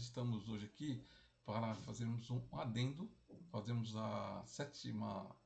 estamos hoje aqui para fazermos um adendo, fazemos a 7ª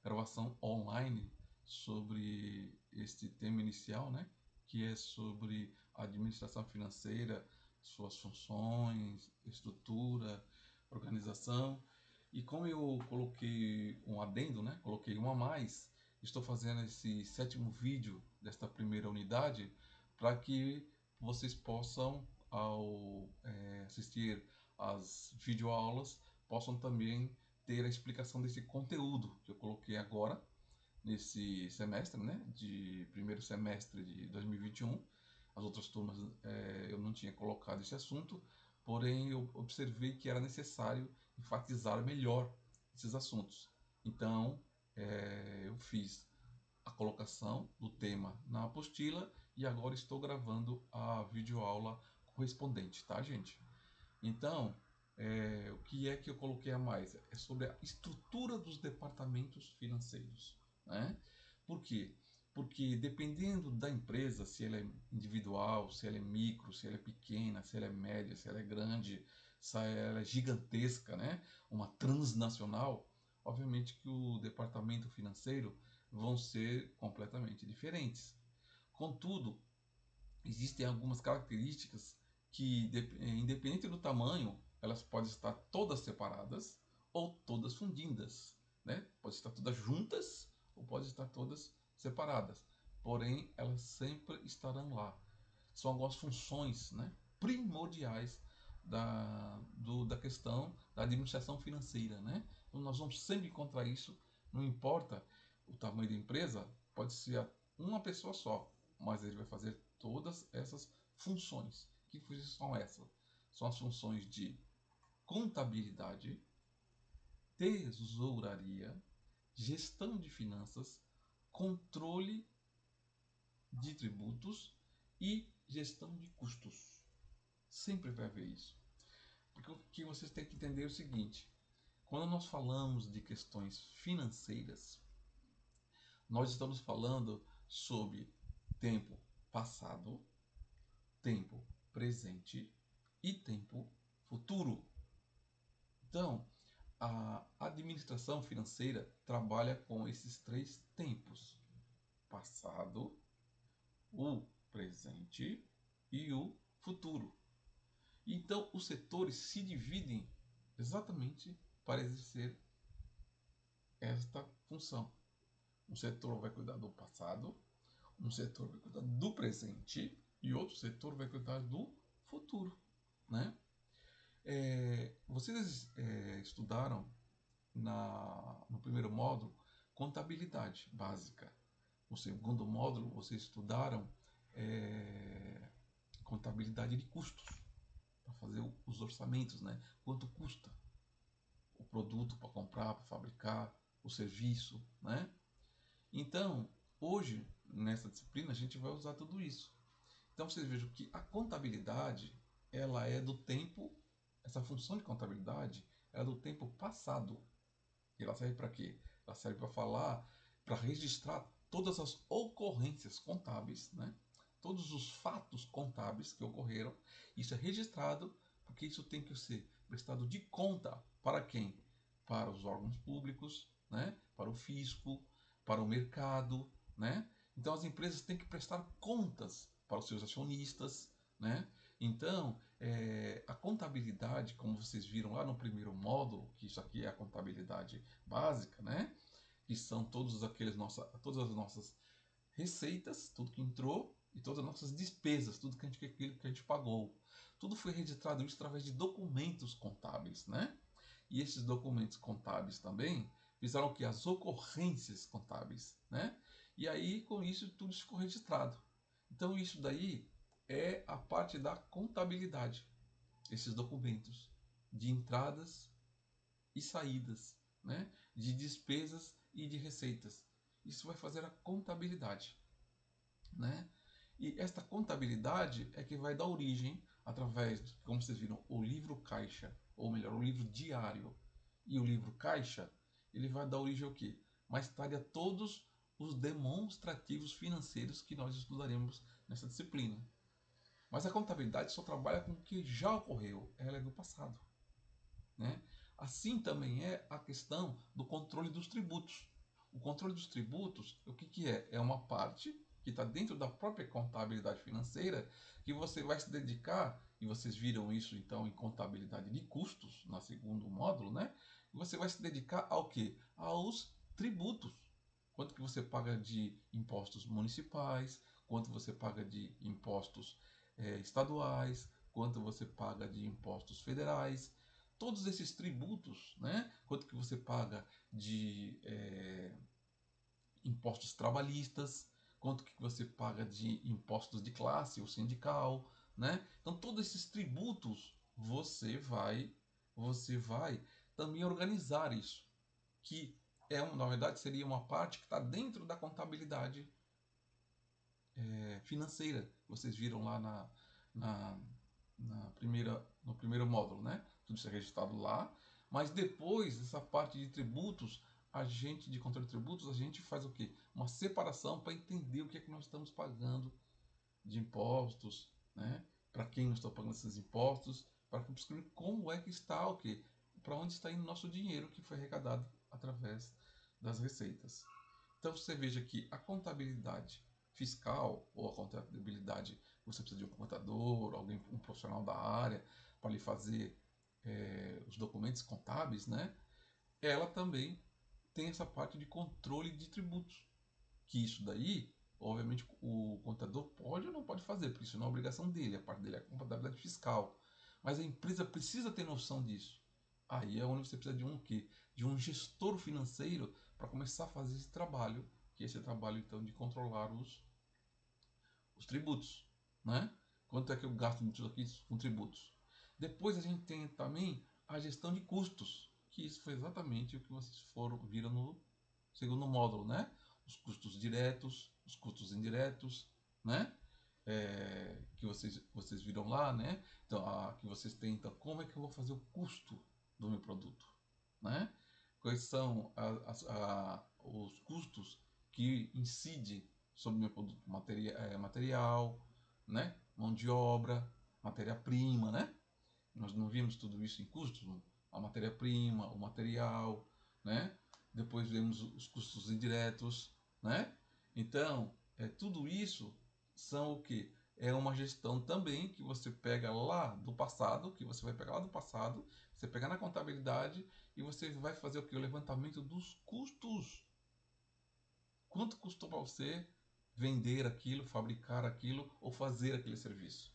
gravação online sobre este tema inicial, né? Que é sobre a administração financeira, suas funções, estrutura, organização. E como eu coloquei um adendo, né? Coloquei um a mais, estou fazendo esse 7º vídeo desta primeira unidade para que vocês possam, ao assistir às videoaulas, possam também ter a explicação desse conteúdo que eu coloquei agora, nesse semestre, né, de primeiro semestre de 2021. As outras turmas eu não tinha colocado esse assunto, porém eu observei que era necessário enfatizar melhor esses assuntos. Então, eu fiz a colocação do tema na apostila e agora estou gravando a videoaula correspondente, tá, gente? Então, o que é que eu coloquei a mais? É sobre a estrutura dos departamentos financeiros, né? Por quê? Porque dependendo da empresa, se ela é individual, se ela é micro, se ela é pequena, se ela é média, se ela é grande, se ela é gigantesca, né? Uma transnacional, obviamente que o departamento financeiro vão ser completamente diferentes. Contudo, existem algumas características que, independente do tamanho, elas podem estar todas separadas ou todas fundidas, né? Pode estar todas juntas ou pode estar todas separadas. Porém, elas sempre estarão lá. São algumas funções, né, primordiais da questão da administração financeira, né? Então, nós vamos sempre encontrar isso, não importa o tamanho da empresa, pode ser uma pessoa só, mas ele vai fazer todas essas funções. Que funções são essas? São as funções de contabilidade, tesouraria, gestão de finanças, controle de tributos e gestão de custos. Sempre vai haver isso. Porque o que vocês têm que entender é o seguinte: quando nós falamos de questões financeiras, nós estamos falando sobre tempo passado, tempo presente e tempo futuro. Então, a administração financeira trabalha com esses 3 tempos: passado, o presente e o futuro. Então, os setores se dividem exatamente para exercer esta função. Um setor vai cuidar do passado, um setor vai cuidar do presente e outro setor vai cuidar do futuro, né? Vocês estudaram no primeiro módulo contabilidade básica. No segundo módulo, vocês estudaram contabilidade de custos, para fazer os orçamentos, né? Quanto custa o produto para comprar, para fabricar, o serviço, né? Então, hoje, nessa disciplina, a gente vai usar tudo isso. Então, vocês vejam que a contabilidade, ela é do tempo, essa função de contabilidade, é do tempo passado. E ela serve para quê? Ela serve para falar, para registrar todas as ocorrências contábeis, né? Todos os fatos contábeis que ocorreram. Isso é registrado porque isso tem que ser prestado de conta para quem? Para os órgãos públicos, né? Para o fisco, para o mercado, né? Então as empresas têm que prestar contas para os seus acionistas, né? Então, a contabilidade, como vocês viram lá no primeiro módulo, que isso aqui é a contabilidade básica, né? Que são todas as nossas receitas, tudo que entrou, e todas as nossas despesas, tudo que a gente pagou. Tudo foi registrado isso através de documentos contábeis, né? E esses documentos contábeis também fizeram que as ocorrências contábeis, né? E aí, com isso, tudo ficou registrado. Então, isso daí é a parte da contabilidade, esses documentos de entradas e saídas, né? De despesas e de receitas. Isso vai fazer a contabilidade, né? E esta contabilidade é que vai dar origem, através, como vocês viram, o livro caixa, ou melhor, o livro diário e o livro caixa, ele vai dar origem ao quê? Mais tarde a todos os demonstrativos financeiros que nós estudaremos nessa disciplina. Mas a contabilidade só trabalha com o que já ocorreu, ela é do passado, né? Assim também é a questão do controle dos tributos. O controle dos tributos, o que, que é? É uma parte que está dentro da própria contabilidade financeira que você vai se dedicar, e vocês viram isso então em contabilidade de custos, no segundo módulo, né? E você vai se dedicar ao quê? Aos tributos. Quanto que você paga de impostos municipais, quanto você paga de impostos estaduais, quanto você paga de impostos federais, todos esses tributos, né? Quanto que você paga de impostos trabalhistas, quanto que você paga de impostos de classe ou sindical, né? Então todos esses tributos você vai também organizar isso, que na verdade seria uma parte que está dentro da contabilidade financeira. Vocês viram lá na, no primeiro módulo, né? Tudo isso é registrado lá. Mas depois, essa parte de tributos, de controle de tributos, a gente faz o quê? Uma separação para entender o que é que nós estamos pagando de impostos, né? Para quem nós estamos pagando esses impostos, para descobrir como é que está o quê? Para onde está indo o nosso dinheiro que foi arrecadado através das receitas. Então você veja que a contabilidade fiscal ou a contabilidade, você precisa de um contador, alguém, um profissional da área para lhe fazer os documentos contábeis, né? Ela também tem essa parte de controle de tributos, que isso daí, obviamente, o contador pode ou não pode fazer, porque isso não é obrigação dele, a parte dele é a contabilidade fiscal. Mas a empresa precisa ter noção disso. Aí é onde você precisa de um quê? De um gestor financeiro para começar a fazer esse trabalho, que é esse trabalho então de controlar os tributos, né? Quanto é que eu gasto nisso aqui com tributos? Depois a gente tem também a gestão de custos, que isso foi exatamente o que vocês viram no segundo módulo, né? Os custos diretos, os custos indiretos, né? Que vocês viram lá, né? Então, que vocês têm, então, como é que eu vou fazer o custo do meu produto, né? Quais são os custos que incidem sobre o meu produto, material, né? Mão de obra, matéria-prima, né? Nós não vimos tudo isso em custos, a matéria-prima, o material, né? Depois vemos os custos indiretos, né? Então, tudo isso são o que? É uma gestão também que você pega lá do passado, que você vai pegar lá do passado, você pega na contabilidade e você vai fazer o que? O levantamento dos custos. Quanto custou para você vender aquilo, fabricar aquilo ou fazer aquele serviço,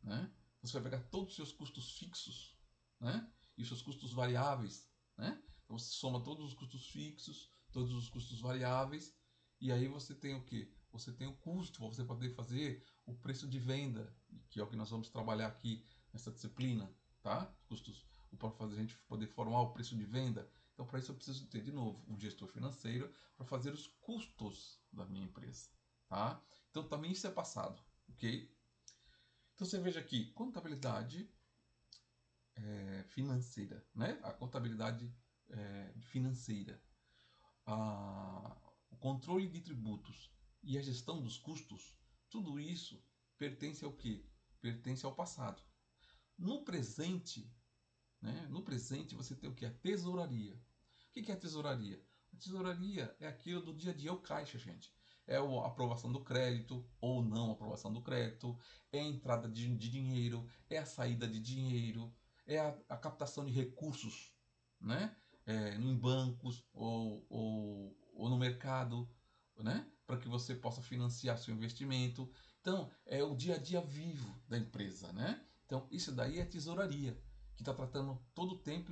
né? Você vai pegar todos os seus custos fixos, né? E os seus custos variáveis, né? Então você soma todos os custos fixos, todos os custos variáveis, e aí você tem o quê? Você tem o custo para você poder fazer o preço de venda, que é o que nós vamos trabalhar aqui nessa disciplina, tá? Custos, para fazer a gente poder formar o preço de venda. Então, para isso eu preciso ter de novo um gestor financeiro para fazer os custos da minha empresa, tá? Então, também isso é passado, ok? Então você veja aqui, contabilidade financeira, né? A contabilidade financeira, o controle de tributos e a gestão dos custos, tudo isso pertence ao quê? Pertence ao passado. No presente, né? No presente você tem o que? A tesouraria. O que é a tesouraria? A tesouraria é aquilo do dia a dia, é o caixa, gente. É a aprovação do crédito ou não aprovação do crédito, é a entrada de dinheiro, é a saída de dinheiro, é a captação de recursos, né? Em bancos ou no mercado, né? Para que você possa financiar seu investimento. Então, é o dia a dia vivo da empresa, né? Então, isso daí é tesouraria, que está tratando todo o tempo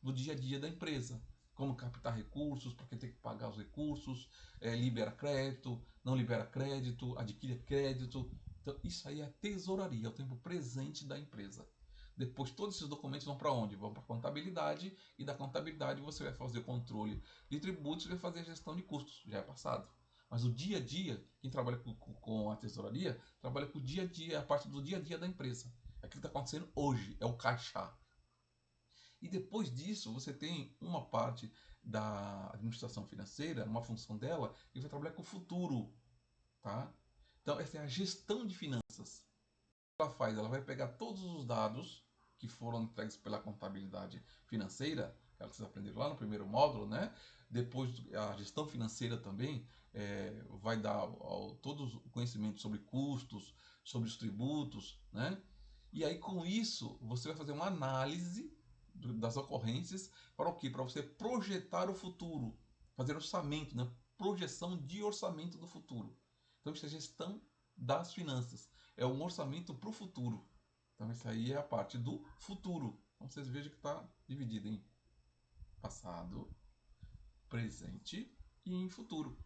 do dia a dia da empresa. Como captar recursos, para quem tem que pagar os recursos, libera crédito, não libera crédito, adquire crédito. Então, isso aí é a tesouraria, é o tempo presente da empresa. Depois, todos esses documentos vão para onde? Vão para a contabilidade, e da contabilidade você vai fazer o controle de tributos e vai fazer a gestão de custos, já é passado. Mas o dia a dia, quem trabalha com a tesouraria, trabalha com o dia a dia, a parte do dia a dia da empresa. É aquilo que está acontecendo hoje, é o caixa. E depois disso, você tem uma parte da administração financeira, uma função dela, que vai trabalhar com o futuro, tá? Então, essa é a gestão de finanças. ela faz? Ela vai pegar todos os dados que foram entregues pela contabilidade financeira, que vocês aprenderam lá no primeiro módulo, né? Depois a gestão financeira também vai dar todos o conhecimento sobre custos, sobre os tributos, né? E aí com isso você vai fazer uma análise das ocorrências para o quê? Para você projetar o futuro, fazer orçamento, né? Projeção de orçamento do futuro. Então isso é gestão das finanças, é um orçamento para o futuro. Então isso aí é a parte do futuro. Então vocês vejam que está dividido em passado, presente e em futuro,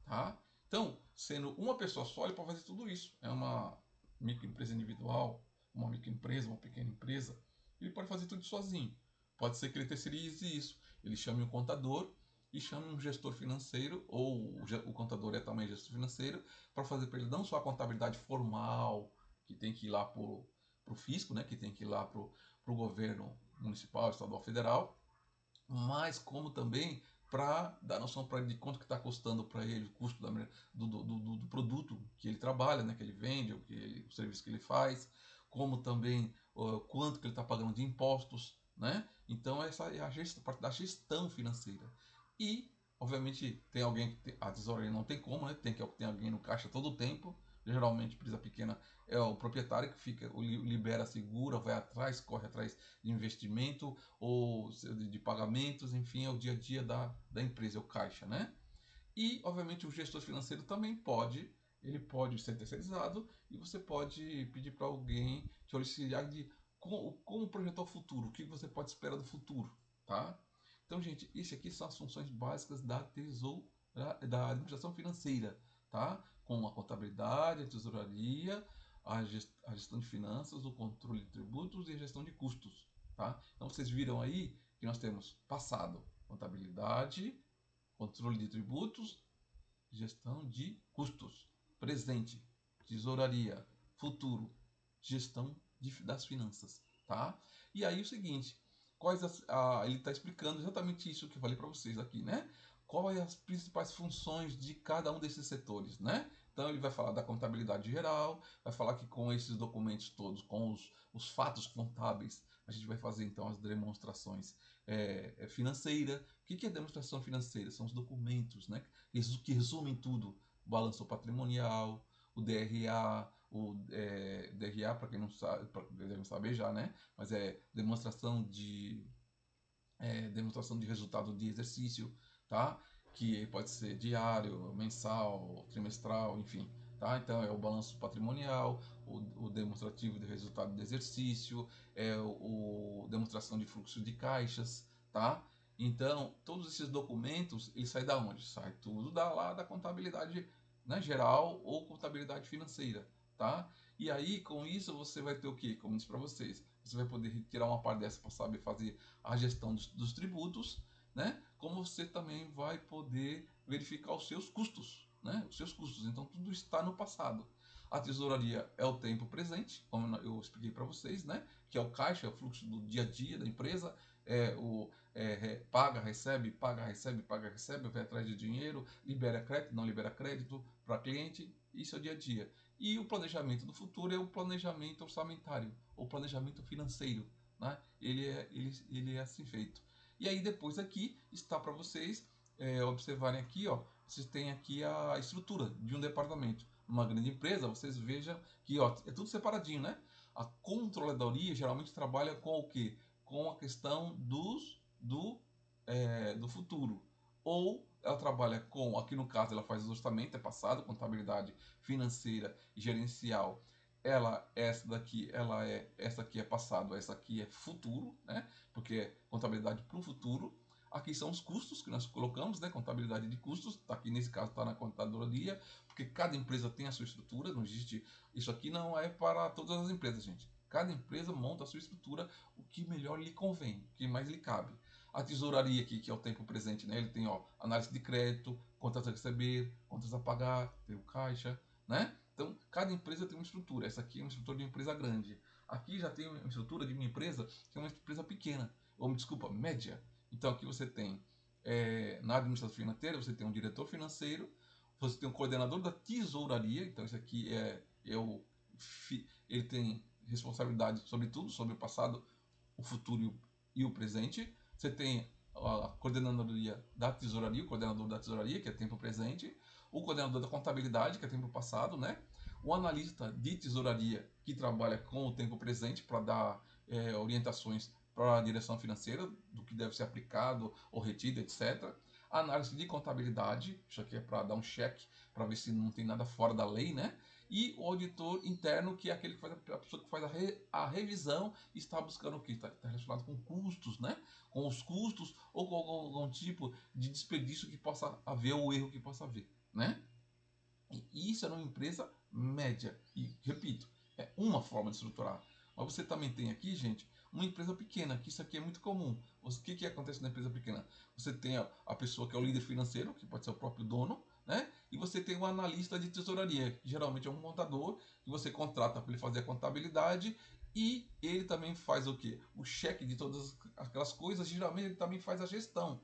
tá? Então, sendo uma pessoa só, ele pode fazer tudo isso. É uma microempresa individual, uma microempresa, uma pequena empresa, ele pode fazer tudo sozinho. Pode ser que ele terceirize isso. Ele chame um contador e chame um gestor financeiro, ou o contador é também gestor financeiro, para fazer para ele não só a contabilidade formal, que tem que ir lá para o fisco, né, que tem que ir lá para o governo municipal, estadual, federal, mas como também para dar noção para ele de quanto que está custando para ele o custo do produto que ele trabalha, né, que ele vende, o serviço que ele faz, como também quanto que ele está pagando de impostos, né? Então essa é a parte da gestão financeira. E, obviamente, tem alguém que a tesouraria não tem como, né? Tem que ter alguém no caixa todo o tempo. Geralmente, empresa pequena é o proprietário que fica, libera, segura, vai atrás, corre atrás de investimento ou de pagamentos, enfim, é o dia a dia da empresa, é o caixa, né? E, obviamente, o gestor financeiro também ele pode ser terceirizado e você pode pedir para alguém te auxiliar de como projetar o futuro, o que você pode esperar do futuro, tá? Então, gente, isso aqui são as funções básicas da administração financeira, tá? Com a contabilidade, a tesouraria, a gestão de finanças, o controle de tributos e a gestão de custos, tá? Então, vocês viram aí que nós temos passado, contabilidade, controle de tributos, gestão de custos, presente, tesouraria, futuro, gestão das finanças, tá? E aí o seguinte, ele está explicando exatamente isso que eu falei para vocês aqui, né? Quais as principais funções de cada um desses setores, né? Então ele vai falar da contabilidade geral, vai falar que com esses documentos todos, com os fatos contábeis, a gente vai fazer então as demonstrações financeiras. O que é demonstração financeira? São os documentos, né? Que resumem tudo: o balanço patrimonial, o DRA, DRA, para quem não sabe, devem saber já, né? Mas é demonstração de resultado de exercício, tá? Que pode ser diário, mensal, trimestral, enfim, tá? Então é o balanço patrimonial, o demonstrativo de resultado de exercício, o demonstração de fluxo de caixas, tá? Então, todos esses documentos, eles saem da onde? Sai tudo lá da contabilidade, né, geral ou contabilidade financeira, tá? E aí, com isso, você vai ter o quê? Como eu disse para vocês, você vai poder retirar uma parte dessa para saber fazer a gestão dos tributos, né? Como você também vai poder verificar os seus custos, né? Os seus custos. Então, tudo está no passado. A tesouraria é o tempo presente, como eu expliquei para vocês, né? Que é o caixa, é o fluxo do dia a dia da empresa, paga, recebe, paga, recebe, paga, recebe, vai atrás de dinheiro, libera crédito, não libera crédito para cliente, isso é o dia a dia. E o planejamento do futuro é o planejamento orçamentário, o planejamento financeiro, né? Ele é assim feito. E aí depois aqui está para vocês observarem aqui, ó, vocês têm aqui a estrutura de um departamento. Uma grande empresa, vocês vejam que ó, é tudo separadinho, né? A controladoria geralmente trabalha com o quê? Com a questão do futuro. Ou ela trabalha com, aqui no caso ela faz o orçamento, é passado, contabilidade financeira e gerencial. Essa aqui é passado, essa aqui é futuro, né? Porque é contabilidade para o futuro. Aqui são os custos que nós colocamos, né? Contabilidade de custos, tá aqui nesse caso está na contadoria, porque cada empresa tem a sua estrutura, não existe. Isso aqui não é para todas as empresas, gente. Cada empresa monta a sua estrutura, o que melhor lhe convém, o que mais lhe cabe. A tesouraria aqui, que é o tempo presente, né? Ele tem ó, análise de crédito, contas a receber, contas a pagar, tem o caixa, né? Então, cada empresa tem uma estrutura. Essa aqui é uma estrutura de uma empresa grande. Aqui já tem uma estrutura de uma empresa que é uma empresa pequena, ou desculpa, média. Então, aqui você tem, na administração financeira, você tem um diretor financeiro, você tem um coordenador da tesouraria. Então, esse aqui é ele tem responsabilidade sobre tudo, sobre o passado, o futuro e o presente. Você tem a coordenadoria da tesouraria, o coordenador da tesouraria, que é tempo presente, o coordenador da contabilidade, que é tempo passado, né? O analista de tesouraria, que trabalha com o tempo presente para dar orientações para a direção financeira, do que deve ser aplicado ou retido, etc. A análise de contabilidade, isso aqui é para dar um cheque, para ver se não tem nada fora da lei, né? E o auditor interno, que é aquele que faz a pessoa que faz a revisão e está buscando o que? Está relacionado com custos, né? Com os custos ou com algum tipo de desperdício que possa haver ou erro que possa haver, né? E isso é numa empresa média. E, repito, é uma forma de estruturar. Mas você também tem aqui, gente, uma empresa pequena, que isso aqui é muito comum. O que acontece na empresa pequena? Você tem a pessoa que é o líder financeiro, que pode ser o próprio dono, né? E você tem um analista de tesouraria, que geralmente é um contador, que você contrata para ele fazer a contabilidade e ele também faz o quê? O cheque de todas aquelas coisas, geralmente ele também faz a gestão.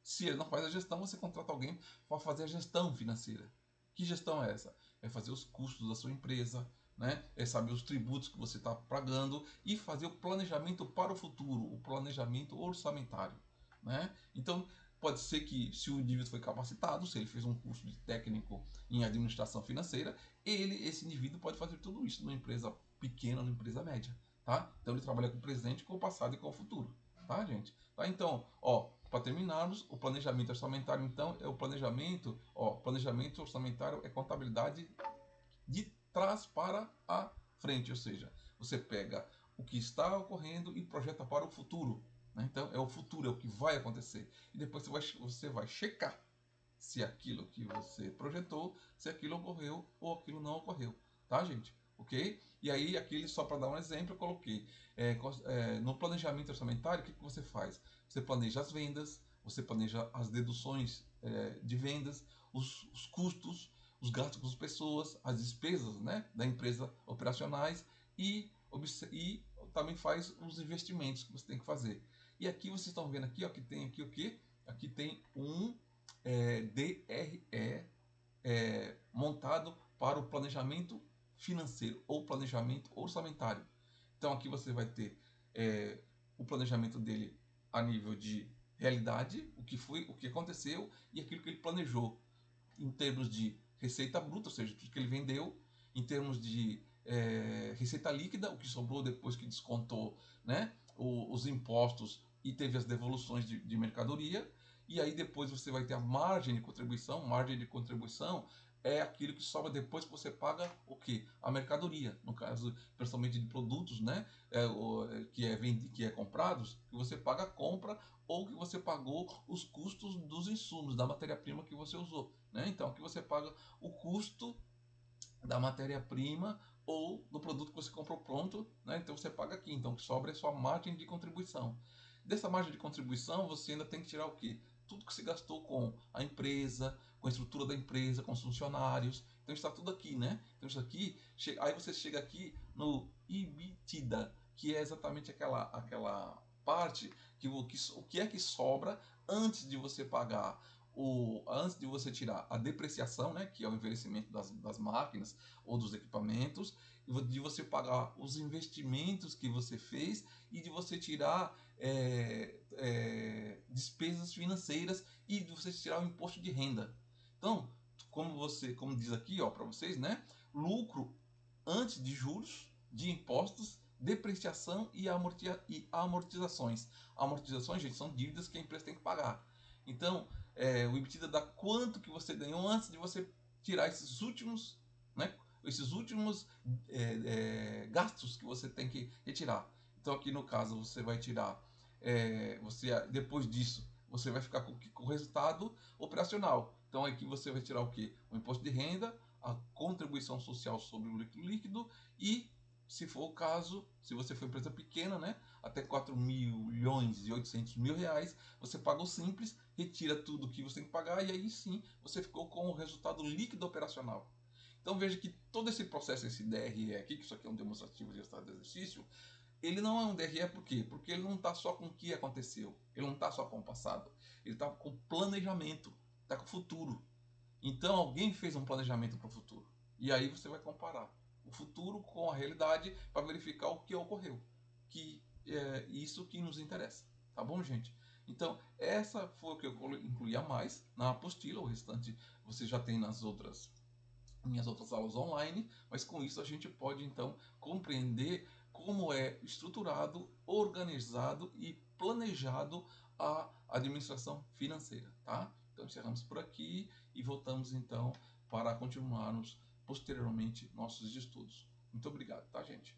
Se ele não faz a gestão, você contrata alguém para fazer a gestão financeira. Que gestão é essa? É fazer os custos da sua empresa, né? É saber os tributos que você está pagando e fazer o planejamento para o futuro, o planejamento orçamentário, né? Então, pode ser que se o indivíduo foi capacitado, se ele fez um curso de técnico em administração financeira, esse indivíduo pode fazer tudo isso numa empresa pequena, numa empresa média, tá? Então ele trabalha com o presente, com o passado e com o futuro, tá, gente? Tá? Então, ó, para terminarmos, o planejamento orçamentário, então, é o planejamento orçamentário é contabilidade de trás para a frente, ou seja, você pega o que está ocorrendo e projeta para o futuro, né? Então, é o futuro, é o que vai acontecer. E depois você vai checar se aquilo que você projetou, se aquilo ocorreu ou aquilo não ocorreu, tá, gente? Ok? E aí, aqui só para dar um exemplo, eu coloquei no planejamento orçamentário, o que você faz? Você planeja as vendas, você planeja as deduções de vendas, os custos, os gastos com as pessoas, as despesas, né, da empresa operacionais e também faz os investimentos que você tem que fazer. E aqui vocês estão vendo aqui, ó, que tem aqui o quê? Aqui tem um DRE montado para o planejamento financeiro ou planejamento orçamentário. Então aqui você vai ter o planejamento dele a nível de realidade, o que foi, o que aconteceu e aquilo que ele planejou em termos de receita bruta, ou seja, tudo que ele vendeu, em termos de receita líquida, o que sobrou depois que descontou, né, os impostos e teve as devoluções de mercadoria. E aí depois você vai ter a margem de contribuição. Margem de contribuição é aquilo que sobra depois que você paga o que? A mercadoria, no caso, principalmente de produtos, né? Que é comprados, que você paga a compra ou que você pagou os custos dos insumos, da matéria-prima que você usou, né? Então aqui você paga o custo da matéria-prima ou do produto que você comprou pronto, né? Então você paga aqui. Então o que sobra é sua margem de contribuição. Dessa margem de contribuição, você ainda tem que tirar o quê? Tudo que você gastou com a empresa, com a estrutura da empresa, com os funcionários. Então está tudo aqui, né? Então isso aqui, aí você chega aqui no EBITDA, que é exatamente aquela parte o que é que sobra antes de você pagar antes de você tirar a depreciação, né, que é o envelhecimento das máquinas ou dos equipamentos, de você pagar os investimentos que você fez e de você tirar despesas financeiras e de você tirar o imposto de renda. Então, como diz aqui, ó, para vocês, né, lucro antes de juros, de impostos, depreciação e amortizações. Amortizações, gente, são dívidas que a empresa tem que pagar. Então, o EBITDA dá quanto que você ganhou antes de você tirar esses últimos, né, gastos que você tem que retirar. Então, aqui no caso, você vai tirar, depois disso, você vai ficar com o resultado operacional. Então, aqui você vai tirar o quê? O imposto de renda, a contribuição social sobre o lucro líquido e, se for o caso, se você for empresa pequena, né, até 4.800.000 reais, você paga o simples, retira tudo que você tem que pagar e aí sim você ficou com o resultado líquido operacional. Então veja que todo esse processo, esse DRE aqui, que isso aqui é um demonstrativo de resultado de exercício, ele não é um DRE por quê? Porque ele não está só com o que aconteceu, ele não está só com o passado, ele está com planejamento, está com o futuro. Então alguém fez um planejamento para o futuro. E aí você vai comparar o futuro com a realidade para verificar o que ocorreu. Que é isso que nos interessa. Tá bom, gente? Então, essa foi o que eu incluí a mais na apostila. O restante você já tem nas outras minhas outras aulas online, mas com isso a gente pode então compreender como é estruturado, organizado e planejado a administração financeira, tá? Então encerramos por aqui e voltamos então para continuarmos posteriormente nossos estudos. Muito obrigado, tá, gente?